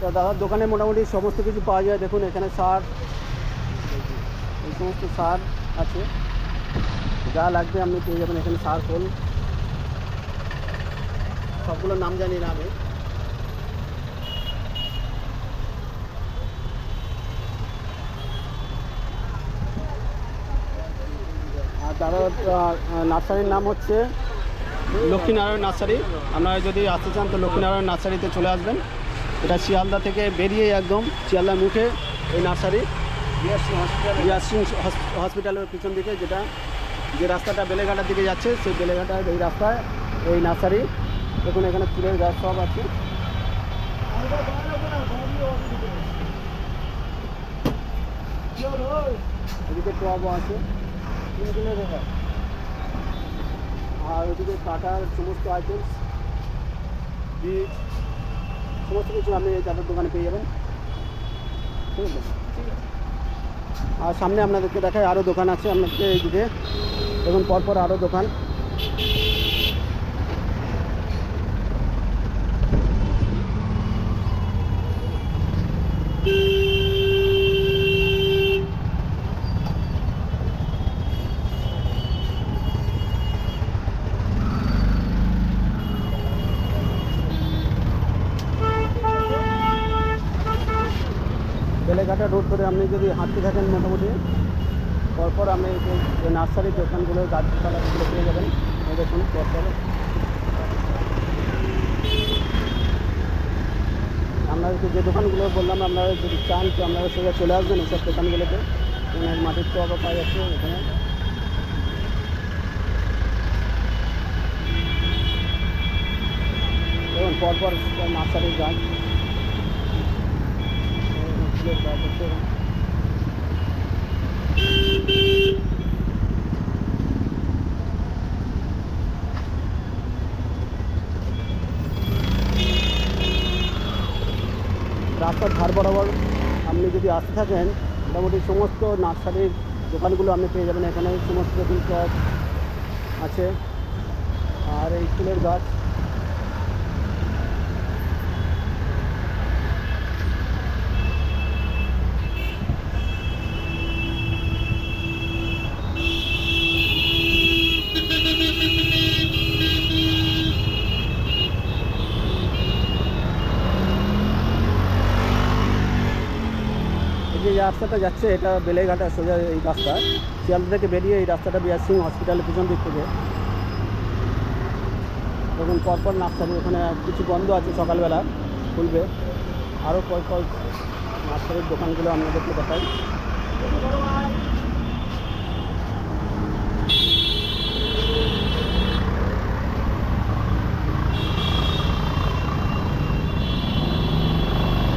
তো দাদার দোকানে মোটামুটি সমস্ত কিছু পাওয়া যায়। দেখুন এখানে সার, এই সমস্ত সার আছে, যা লাগবে আপনি পেয়ে যাবেন এখানে। সার খোল সবগুলোর নাম জানি না আমি। আর দাদার নার্সারির নাম হচ্ছে লক্ষ্মীনারায়ণ নার্সারি। আপনারা যদি আসতে চান তো লক্ষ্মীনারায়ণ নার্সারিতে চলে আসবেন। এটা শিয়ালদা থেকে বেরিয়ে একদম শিয়ালদার মুখে এই নার্সারি। বিআর সিং হসপিটালের পিছন দিকে যে রাস্তাটা বেলেঘাটার দিকে যাচ্ছে, সেই বেলেঘাটার এই রাস্তায় এই নার্সারি। দেখুন এখানে ফুলের গাছ সব আছে। এদিকে টবও আছে, আর ওদিকে কাটার সমস্ত আইটেমস, বীজ, সমস্ত কিছু আপনি দাদার দোকানে পেয়ে যাবেন। ঠিক আছে। আর সামনে আপনাদেরকে দেখায় আরও দোকান আছে আপনাকে। এইদিকে দেখুন পরপর আরও দোকান। বেলেঘাটা রোড ধরে আপনি যদি হাঁটতে থাকেন মোটামুটি পরপর আপনি যে নার্সারির দোকানগুলো, গাছপালাগুলো পেয়ে যাবেন। দেখুন পরপর আপনাদেরকে যে দোকানগুলো বললাম, আপনারা যদি চান তো আপনারা সোজা চলে আসবেন এইসব দোকানগুলোতে। এখানে মাটির টবও পাওয়া যাচ্ছে এখানে। দেখুন পরপর নার্সারির গাছ, ফুলের গাছ আছে। রাস্তার ধার বরাবর আপনি যদি আসতে থাকেন মোটামুটি সমস্ত নার্সারির দোকানগুলো আপনি পেয়ে যাবেন এখানে। সমস্ত রকম টব আছে আর এই ফুলের গাছ। যে রাস্তাটা যাচ্ছে এটা বেলেঘাটা সোজা এই রাস্তা, শিয়ালদা থেকে বেরিয়ে এই রাস্তাটা বিআর সিং হসপিটালের পিছন দিক থেকে। দেখুন পরপর নার্সারি, ওখানে কিছু বন্ধ আছে, সকালবেলা খুলবে। আরও পরপর নার্সারির দোকানগুলো আপনাদেরকে দেখাই।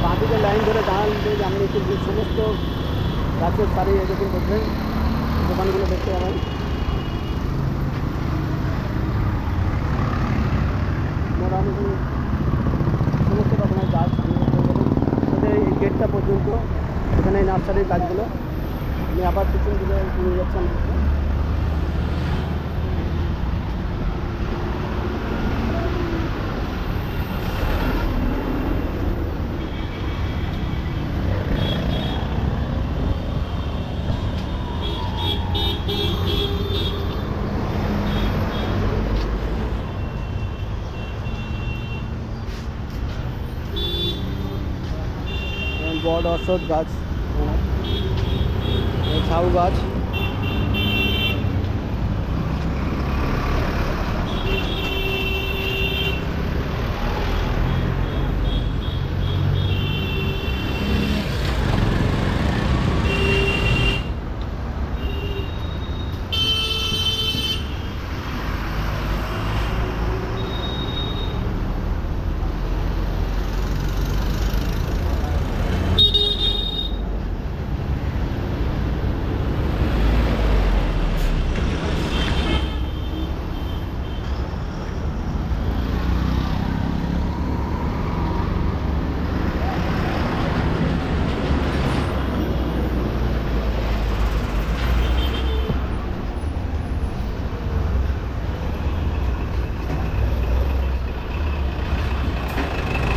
বাঁদিকে লাইন ধরে দাঁড়ালে আপনি কিন্তু সমস্ত গাছের সারি এরকম দেখবেন, দোকানগুলো দেখতে পাবেন। মোটামুটি সমস্ত রকমের গাছ ওদের এই গেটটা পর্যন্ত এখানে নার্সারির গাছগুলো। আমি আবার পিছন দিকে নিয়ে যাচ্ছি। বট অশ্বত্থ গাছ, ঝাউ গাছ।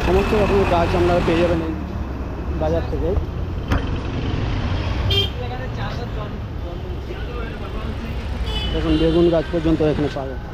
সমস্ত রকমের গাছ আপনারা পেয়ে যাবেন এই বাজার থেকে। দেখুন বেগুন গাছ পর্যন্ত এখানে পাবেন।